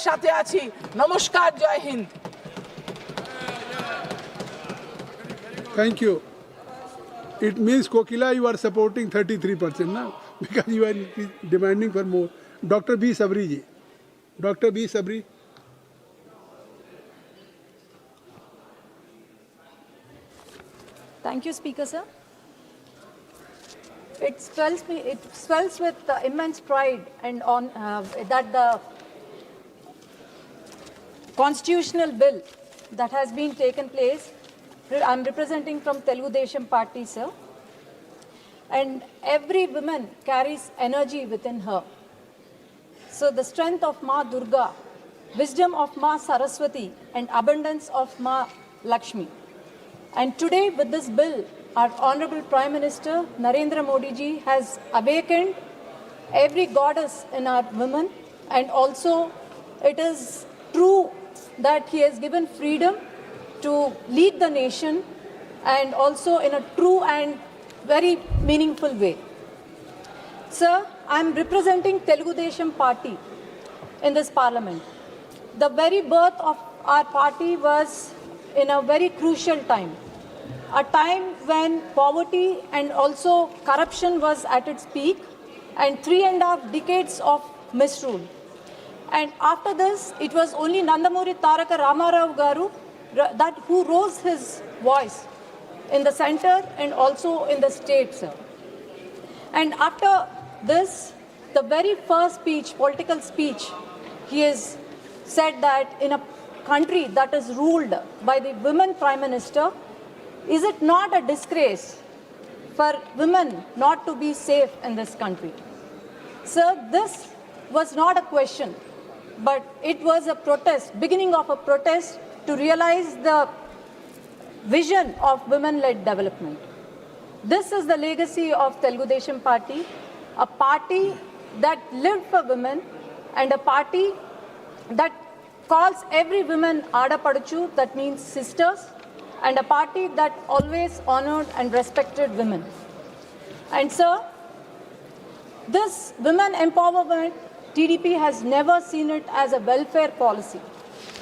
সাথে আছি। নমস্কার, জয় Hind. Thank you. It means Kokila, you are supporting 33% now because you are demanding for more. Dr. B. Sabri ji. Dr. B. Sabri. Thank you, Speaker, sir. It swells with immense pride and on that the constitutional bill that has been taken place, I'm representing from Telugu Desam Party, sir. And every woman carries energy within her. So the strength of Ma Durga, wisdom of Ma Saraswati, and abundance of Ma Lakshmi. And today with this bill, our Honorable Prime Minister Narendra Modi ji has awakened every goddess in our women, and also it is true that he has given freedom to lead the nation, and also in a true and very meaningful way. Sir, I am representing Telugu Desam Party in this parliament. The very birth of our party was in a very crucial time, a time when poverty and also corruption was at its peak, and 3.5 decades of misrule. And after this, it was only Nandamuri Taraka Ramarao Garu that who rose his voice in the center and also in the state, sir. And after this, the very first speech, political speech, he has said that in a country that is ruled by the women prime minister, is it not a disgrace for women not to be safe in this country? Sir, this was not a question, but it was a protest, beginning of a protest to realize the vision of women-led development. This is the legacy of Telugu Desam Party, a party that lived for women and a party that calls every woman Ada Padachu, that means sisters, and a party that always honored and respected women. And sir, this women empowerment, TDP has never seen it as a welfare policy,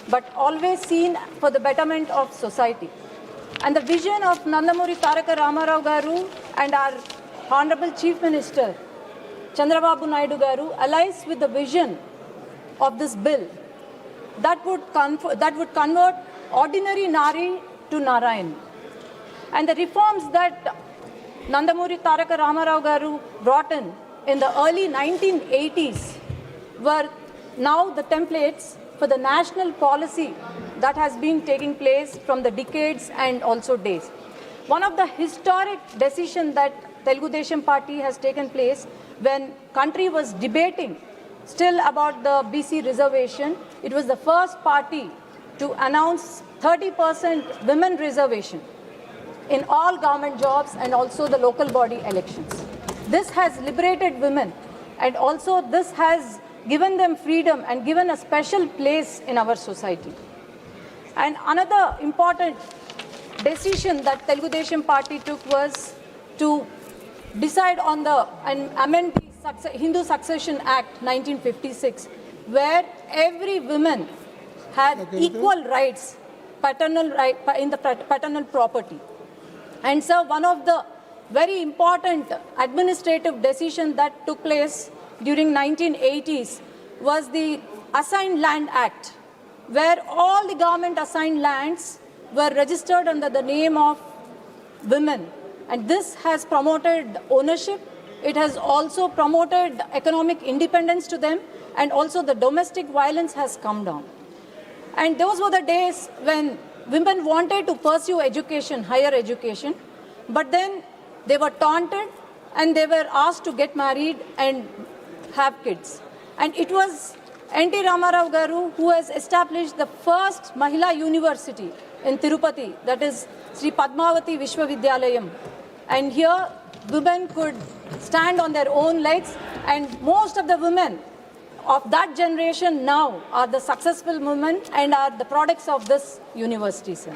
but always seen for the betterment of society. And the vision of Nandamuri Taraka Ramarao Garu and our Honorable Chief Minister Chandrababu Naidu Garu aligns with the vision of this bill that would convert ordinary Nari to Narayan. And the reforms that Nandamuri Taraka Ramarao Garu brought in the early 1980s were now the templates for the national policy that has been taking place from the decades and also days. One of the historic decisions that Telugu Desam Party has taken place when country was debating still about the BC reservation, it was the first party to announce 30% women reservation in all government jobs and also the local body elections. This has liberated women, and also this has given them freedom and given a special place in our society. And another important decision that Telugu Desam Party took was to decide on and amend the Hindu Succession Act 1956, where every woman had equal rights, in the paternal property. And so one of the very important administrative decisions that took place during 1980s was the Assigned Land Act, where all the government assigned lands were registered under the name of women. And this has promoted ownership. It has also promoted economic independence to them, and also the domestic violence has come down. And those were the days when women wanted to pursue education, higher education, but then they were taunted and they were asked to get married and have kids. And it was N.T. Ramarao Garu who has established the first Mahila University in Tirupati, that is Sri Padmavati Vishwavidyalayam. And here women could stand on their own legs, and most of the women of that generation now are the successful women and are the products of this university, sir.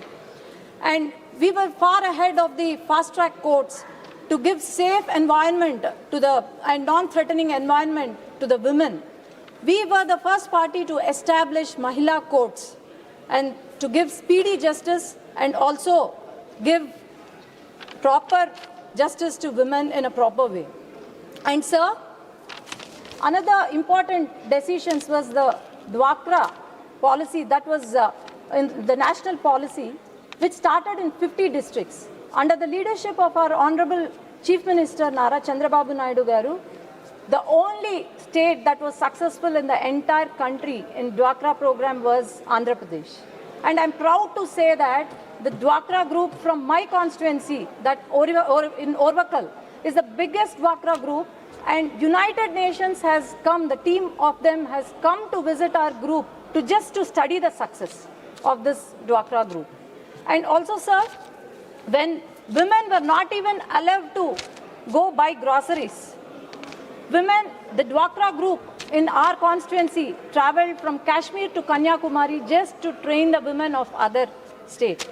And we were far ahead of the fast-track courts to give safe environment to and non-threatening environment to the women We were the first party to establish Mahila courts and to give speedy justice and also give proper justice to women in a proper way. And sir, another important decision was the Dwakra policy that was in the national policy, which started in 50 districts. Under the leadership of our Honorable Chief Minister Nara Chandrababu Naidu Garu, the only state that was successful in the entire country in Dwakra program was Andhra Pradesh. And I'm proud to say that the Dwakra group from my constituency, that in Orvakal, is the biggest Dwakra group, and United Nations has come, the team of them has come to visit our group to study the success of this Dwakra group. And also, sir, when women were not even allowed to go buy groceries, women, the Dwakra group in our constituency traveled from Kashmir to Kanyakumari just to train the women of other states.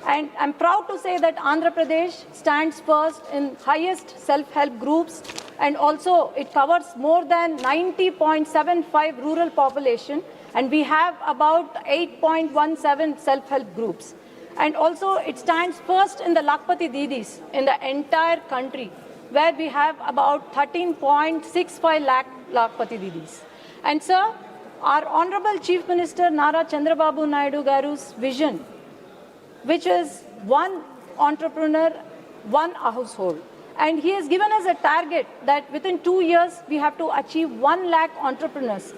And I'm proud to say that Andhra Pradesh stands first in highest self-help groups, and also it covers more than 90.75 rural population, and we have about 8.17 self-help groups. And also it stands first in the Lakpati Didis in the entire country, where we have about 13.65 lakh Lakpati Didis. And sir, our Honorable Chief Minister Nara Chandrababu Naidu Garu's vision, which is one entrepreneur, one household. And he has given us a target that within 2 years, we have to achieve 1 lakh entrepreneurs,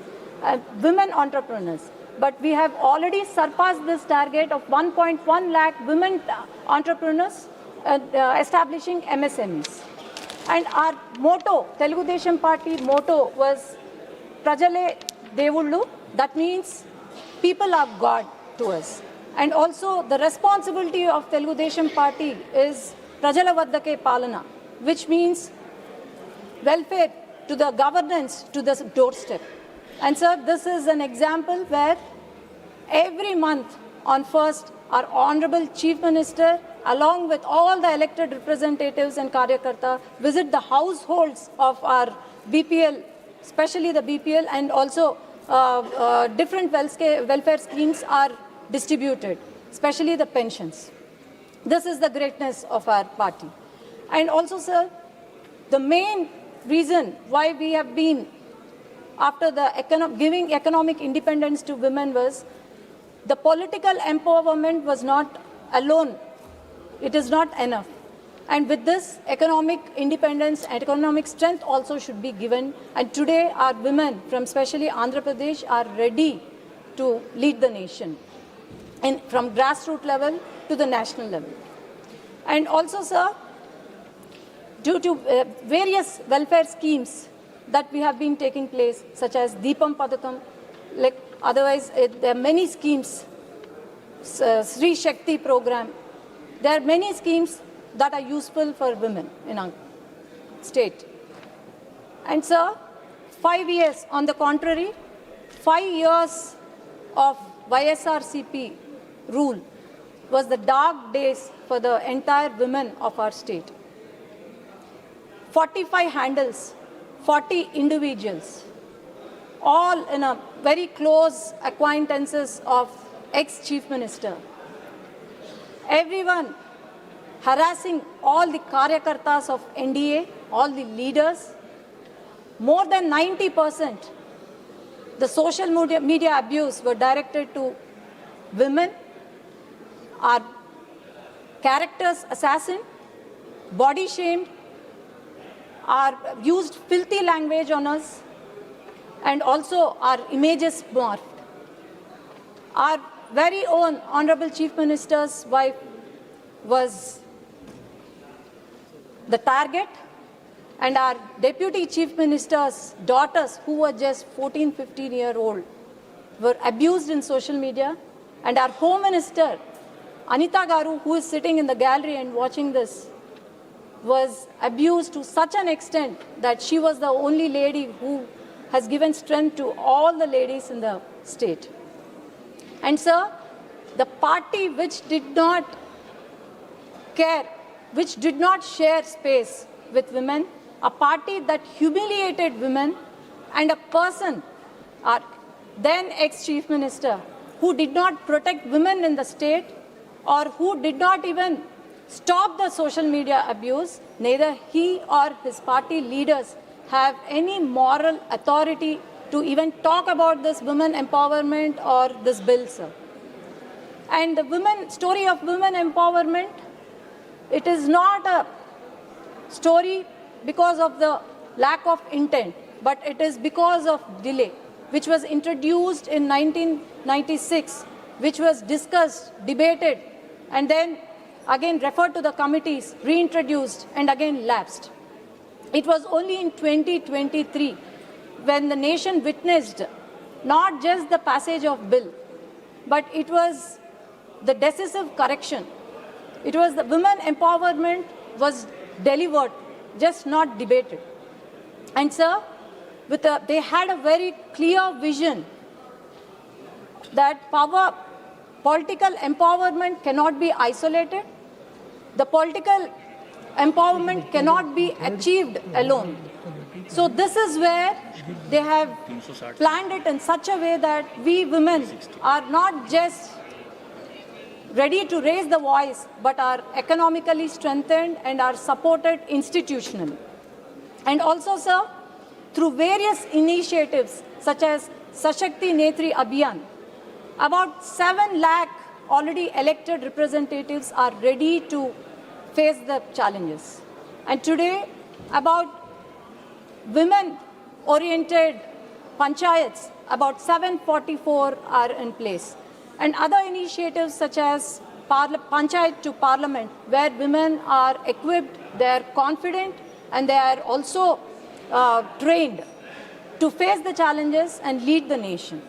women entrepreneurs. But we have already surpassed this target of 1.1 lakh women entrepreneurs establishing MSMEs. And our motto, Telugu Desam Party motto was Prajale Devullu, that means people are God to us. And also the responsibility of Telugu Desam Party is Prajala Vaddake Palana, which means welfare to the governance to the doorstep. And sir, this is an example where every month on 1st, our Honorable Chief Minister, along with all the elected representatives and Karyakarta, visit the households of our BPL, especially the BPL, and also different welfare schemes are distributed, especially the pensions. This is the greatness of our party. And also, sir, the main reason why we have been after the giving economic independence to women was the political empowerment was not alone. It is not enough. And with this, economic independence and economic strength also should be given. And today, our women from especially Andhra Pradesh are ready to lead the nation, and from grassroots level to the national level. And also, sir, due to various welfare schemes that we have been taking place, such as Deepam Padakam, like otherwise there are many schemes, Sri Shakti program. There are many schemes that are useful for women in our state. And sir, 5 years, on the contrary, 5 years of YSRCP rule was the dark days for the entire women of our state. 45 handles, 40 individuals, all in a very close acquaintances of ex-chief minister. Everyone harassing all the Karyakartas of NDA, all the leaders. More than 90%, the social media abuse were directed to women, our characters assassin, body shamed, are used filthy language on us, and also our images morphed. Our very own Honorable Chief Minister's wife was the target, and our Deputy Chief Minister's daughters, who were just 14, 15-year-old, were abused in social media, and our Home Minister, Anita Garu, who is sitting in the gallery and watching this, was abused to such an extent that she was the only lady who has given strength to all the ladies in the state. And sir, the party which did not care, which did not share space with women, a party that humiliated women, and a person our then ex-chief minister, who did not protect women in the state or who did not even stop the social media abuse, neither he or his party leaders have any moral authority to even talk about this women empowerment or this bill, sir. And the story of women empowerment, it is not a story because of the lack of intent, but it is because of delay, which was introduced in 1996, which was discussed, debated, and then again referred to the committees, reintroduced, and again lapsed. It was only in 2023 when the nation witnessed not just the passage of bill, but it was the decisive correction. It was the women empowerment was delivered, just not debated. And sir, they had a very clear vision that political empowerment cannot be isolated. The political empowerment cannot be achieved alone. So this is where they have planned it in such a way that we women are not just ready to raise the voice, but are economically strengthened and are supported institutionally. And also, sir, through various initiatives such as Sashakti Netri Abhiyan, about 7 lakh already elected representatives are ready to face the challenges. And today, about women-oriented panchayats, about 744 are in place. And other initiatives such as Panchayat to Parliament, where women are equipped, they are confident, and they are also trained to face the challenges and lead the nation.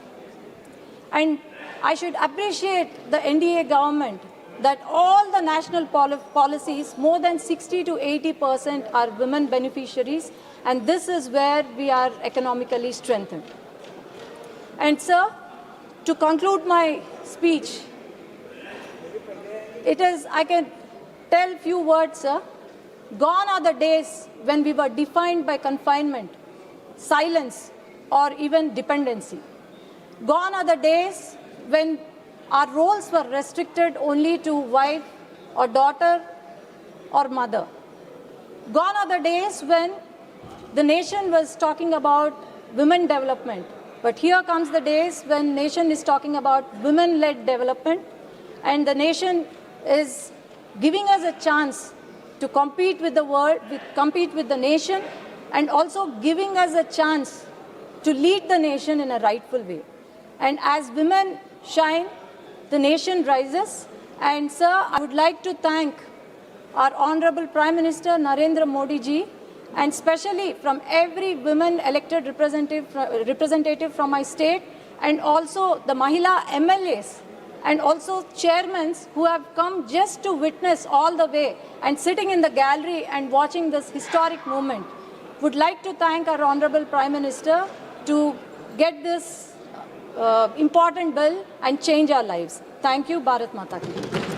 And I should appreciate the NDA government that all the national policies, more than 60 to 80% are women beneficiaries, and this is where we are economically strengthened. And sir, to conclude my speech, I can tell few words, sir. Gone are the days when we were defined by confinement, silence, or even dependency. Gone are the days when our roles were restricted only to wife or daughter or mother. Gone are the days when the nation was talking about women development. But here comes the days when nation is talking about women-led development, and the nation is giving us a chance to compete with the world, compete with the nation, and also giving us a chance to lead the nation in a rightful way. And as women shine, the nation rises. And sir, I would like to thank our Honorable Prime Minister Narendra Modi ji, and especially from every women elected representative from my state, and also the Mahila MLAs, and also chairmen who have come just to witness all the way and sitting in the gallery and watching this historic moment. Would like to thank our Honorable Prime Minister to get this important bill and change our lives. Thank you, Bharat Mata ki.